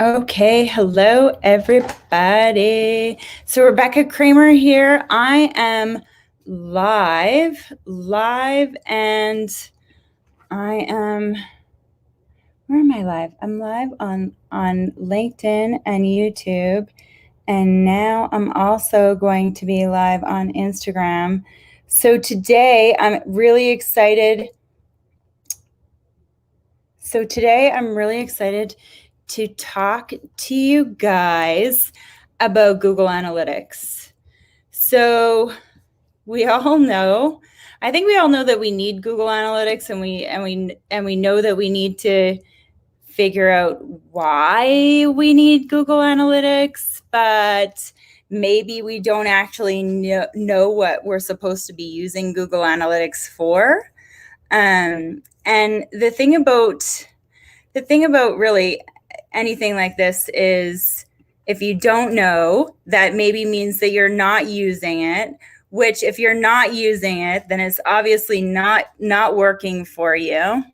Okay, hello everybody. So Rebecca Cramer here. I am live, and I am, where am I live? I'm live on LinkedIn and YouTube, and now I'm also going to be live on Instagram. So today I'm really excited. To talk to you guys about Google Analytics. So we all know, I think we all know that we need Google Analytics, and we know that we need to figure out why we need Google Analytics, but maybe we don't actually know what we're supposed to be using Google Analytics for. And the thing about really anything like this is, if you don't know, that maybe means that you're not using it, which if you're not using it, then it's obviously not working for you.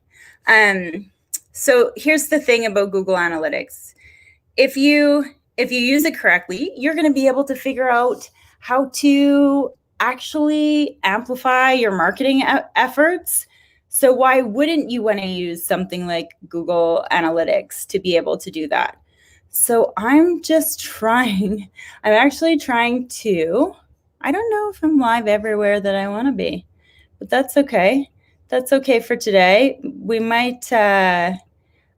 So here's the thing about Google Analytics. If you use it correctly, you're going to be able to figure out how to actually amplify your marketing efforts. So why wouldn't you want to use something like Google Analytics to be able to do that? So I'm actually trying to, I don't know if I'm live everywhere that I want to be, but that's okay. That's okay for today.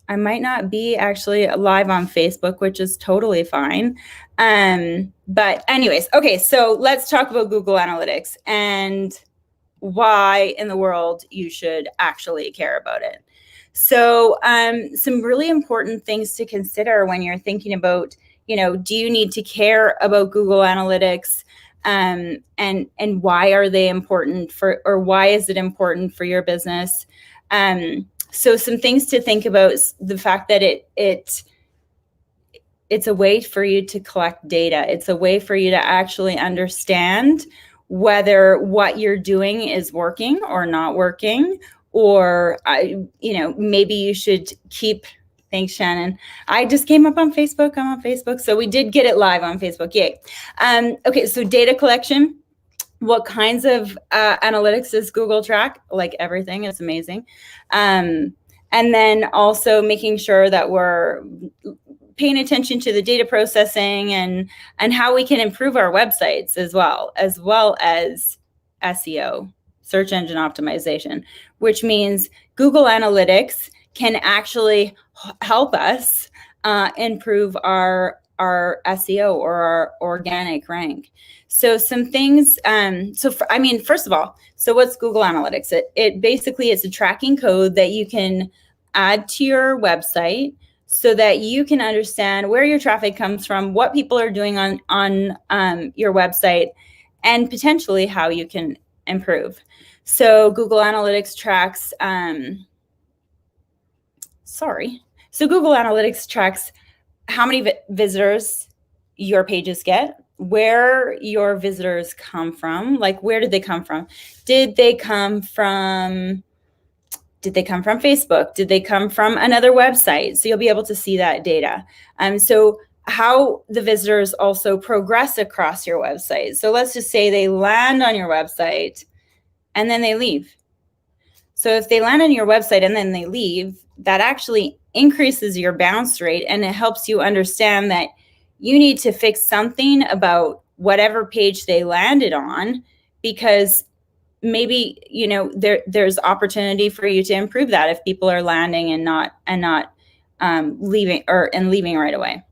I might not be actually live on Facebook, which is totally fine. But anyways, okay, so let's talk about Google Analytics and why in the world you should actually care about it. So some really important things to consider when you're thinking about, do you need to care about Google Analytics, and why are they important or why is it important for your business? So some things to think about is the fact that it's a way for you to collect data. It's a way for you to actually understand whether what you're doing is working or not working, or maybe you should keep. Thanks, Shannon. I just came up on Facebook. I'm on Facebook, so we did get it live on Facebook. Yay. Okay, so data collection. What kinds of analytics does Google track? Like everything, it's amazing. And then also making sure that we're paying attention to the data processing and how we can improve our websites as well as SEO, search engine optimization, which means Google Analytics can actually help us improve our SEO or our organic rank. So some things, first of all, so what's Google Analytics? It basically is a tracking code that you can add to your website so that you can understand where your traffic comes from, what people are doing on your website, and potentially how you can improve. So Google Analytics tracks, Google Analytics tracks how many visitors your pages get, where your visitors come from, like where did they come from? Did they come from Facebook? Did they come from another website? So you'll be able to see that data. So how the visitors also progress across your website. So let's just say they land on your website and then they leave. So if they land on your website and then they leave, that actually increases your bounce rate, and it helps you understand that you need to fix something about whatever page they landed on, because maybe there's opportunity for you to improve that if people are landing and not leaving right away.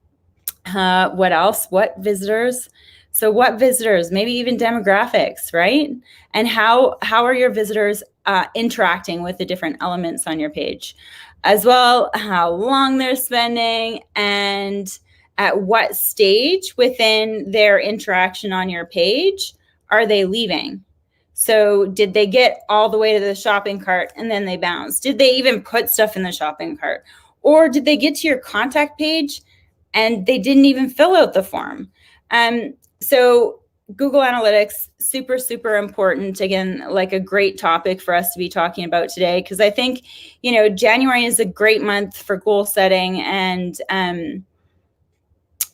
What else? What visitors? So what visitors? Maybe even demographics, right? And how are your visitors interacting with the different elements on your page, as well how long they're spending, and at what stage within their interaction on your page are they leaving? So did they get all the way to the shopping cart and then they bounce? Did they even put stuff in the shopping cart? Or did they get to your contact page and they didn't even fill out the form? So Google Analytics, super, super important. Again, like a great topic for us to be talking about today, because I think, January is a great month for goal setting, and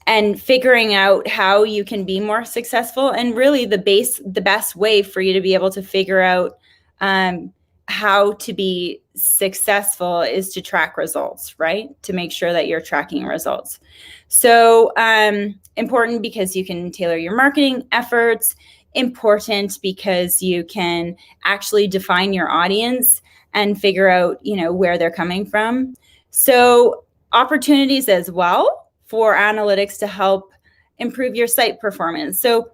and figuring out how you can be more successful. And really the best way for you to be able to figure out how to be successful is to track results, right? To make sure that you're tracking results. So important because you can tailor your marketing efforts, important because you can actually define your audience and figure out, where they're coming from. So opportunities as well for analytics to help improve your site performance. So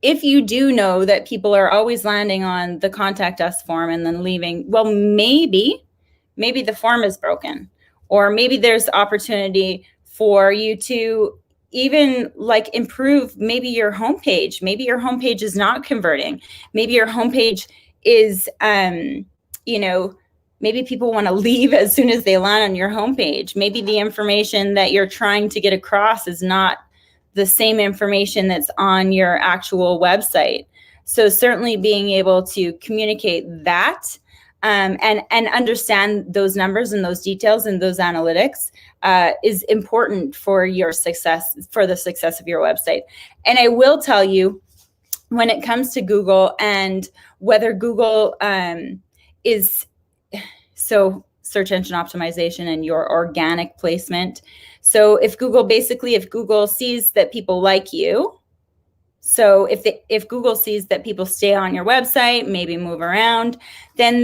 if you do know that people are always landing on the contact us form and then leaving, well, maybe the form is broken, or maybe there's opportunity for you to even improve maybe your homepage. Maybe your homepage is not converting. Maybe your homepage is, maybe people want to leave as soon as they land on your homepage. Maybe the information that you're trying to get across is not the same information that's on your actual website. So certainly being able to communicate that and understand those numbers and those details and those analytics is important for your success, for the success of your website. And I will tell you, when it comes to Google and whether Google is so search engine optimization and your organic placement. So if Google sees that people like you, so if Google sees that people stay on your website, maybe move around, then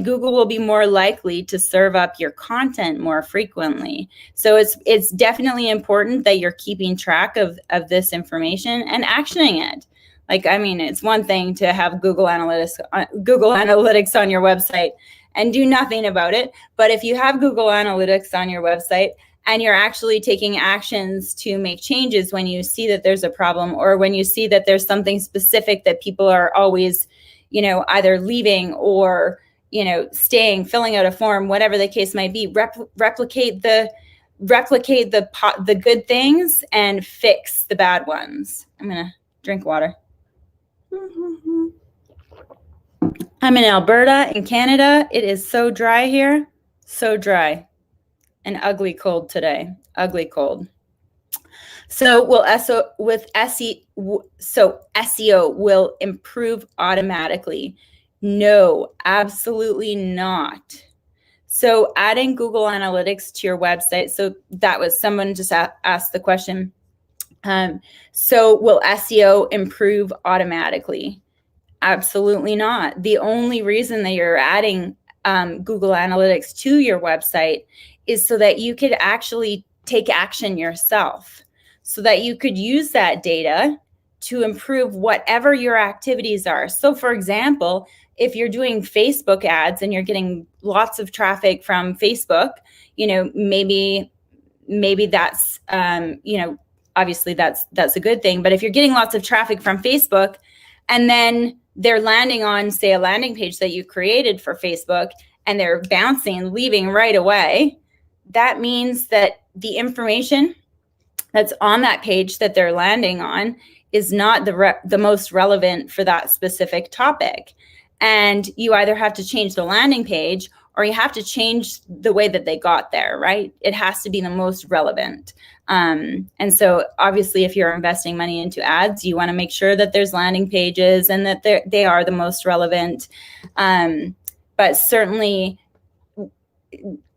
Google will be more likely to serve up your content more frequently. So it's definitely important that you're keeping track of this information and actioning it. It's one thing to have Google Analytics on your website and do nothing about it. But if you have Google Analytics on your website and you're actually taking actions to make changes when you see that there's a problem, or when you see that there's something specific that people are always, either leaving or, staying, filling out a form, whatever the case might be, replicate the good things and fix the bad ones. I'm going to drink water. I'm in Alberta in Canada. It is so dry here, so dry, and ugly cold today, ugly cold. So SEO will improve automatically? No, absolutely not. So adding Google Analytics to your website. So that was someone just asked the question. So will SEO improve automatically? Absolutely not. The only reason that you're adding Google Analytics to your website is so that you could actually take action yourself, so that you could use that data to improve whatever your activities are. So for example, if you're doing Facebook ads and you're getting lots of traffic from Facebook, maybe that's, obviously that's a good thing. But if you're getting lots of traffic from Facebook and then they're landing on, say, a landing page that you created for Facebook and they're bouncing, leaving right away, that means that the information that's on that page that they're landing on is not the most relevant for that specific topic. And you either have to change the landing page or you have to change the way that they got there, right? It has to be the most relevant. And so obviously if you're investing money into ads, you want to make sure that there's landing pages and that they are the most relevant. But certainly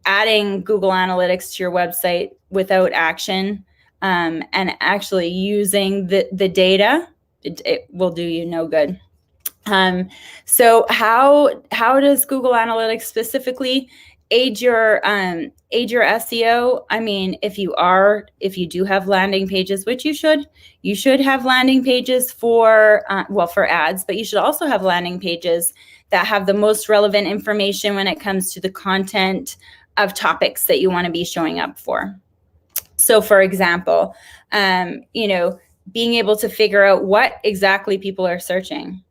adding Google Analytics to your website without action and actually using the data, it will do you no good. So how does Google Analytics specifically aid your SEO? I mean, if you do have landing pages, which you should have landing pages for ads, but you should also have landing pages that have the most relevant information when it comes to the content of topics that you want to be showing up for. So for example, being able to figure out what exactly people are searching.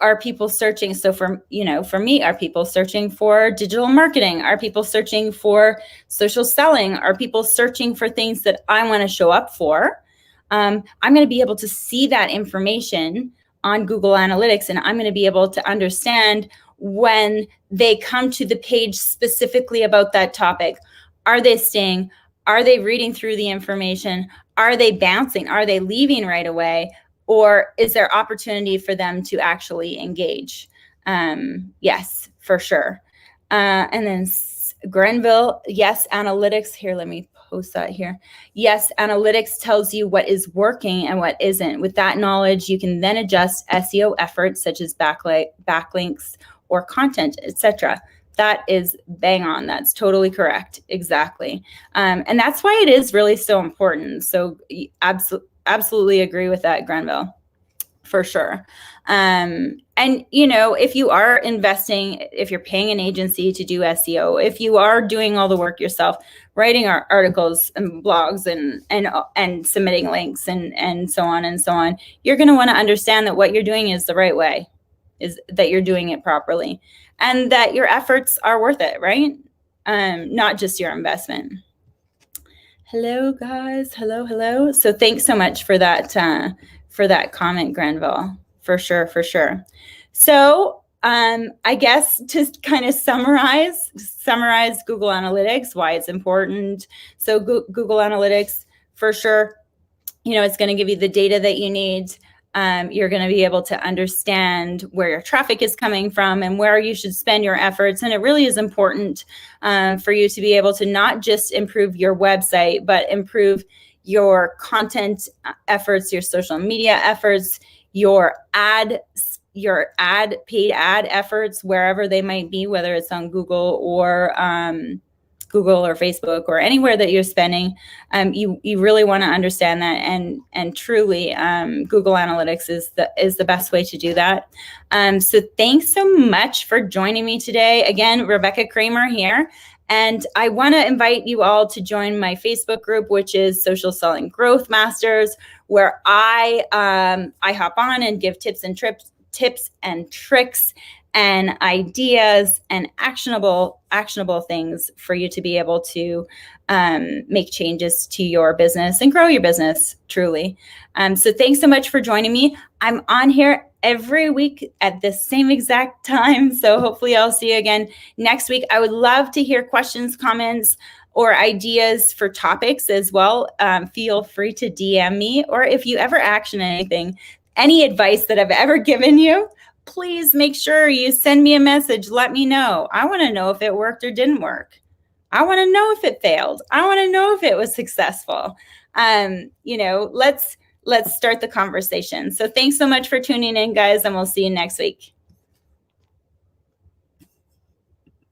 Are people searching? So for me, are people searching for digital marketing? Are people searching for social selling? Are people searching for things that I want to show up for? I'm going to be able to see that information on Google Analytics, and I'm going to be able to understand when they come to the page specifically about that topic. Are they staying? Are they reading through the information? Are they bouncing? Are they leaving right away? Or is there opportunity for them to actually engage? Yes, for sure. And then Grenville, yes, analytics. Here, let me post that here. Yes, analytics tells you what is working and what isn't. With that knowledge, you can then adjust SEO efforts such as backlinks or content, etc. That is bang on. That's totally correct. Exactly. And that's why it is really so important. So absolutely agree with that, Grenville, for sure. And, you know, if you are investing, if you're paying an agency to do SEO, if you are doing all the work yourself, writing our articles and blogs and submitting links and so on, you're going to want to understand that what you're doing is the right way, is that you're doing it properly, and that your efforts are worth it, right? Not just your investment. Hello, guys. Hello. So thanks so much for that comment, Grenville. For sure. So I guess to kind of summarize Google Analytics, why it's important. So Google Analytics, for sure, you know, it's going to give you the data that you need. You're going to be able to understand where your traffic is coming from and where you should spend your efforts. And it really is important for you to be able to not just improve your website, but improve your content efforts, your social media efforts, your paid ad efforts, wherever they might be, whether it's on Google or Facebook or anywhere that you're spending. You really want to understand that, and truly, Google Analytics is the best way to do that. So thanks so much for joining me today. Again, Rebecca Cramer here. And I want to invite you all to join my Facebook group, which is Social Selling Growth Masters, where I hop on and give tips and tricks and ideas and actionable things for you to be able to make changes to your business and grow your business, truly. So thanks so much for joining me. I'm on here every week at the same exact time. So hopefully I'll see you again next week. I would love to hear questions, comments, or ideas for topics as well. Feel free to DM me, or if you ever action anything, any advice that I've ever given you, please make sure you send me a message. Let me know. I want to know if it worked or didn't work. I want to know if it failed. I want to know if it was successful. You know, let's start the conversation. So thanks so much for tuning in, guys, and we'll see you next week.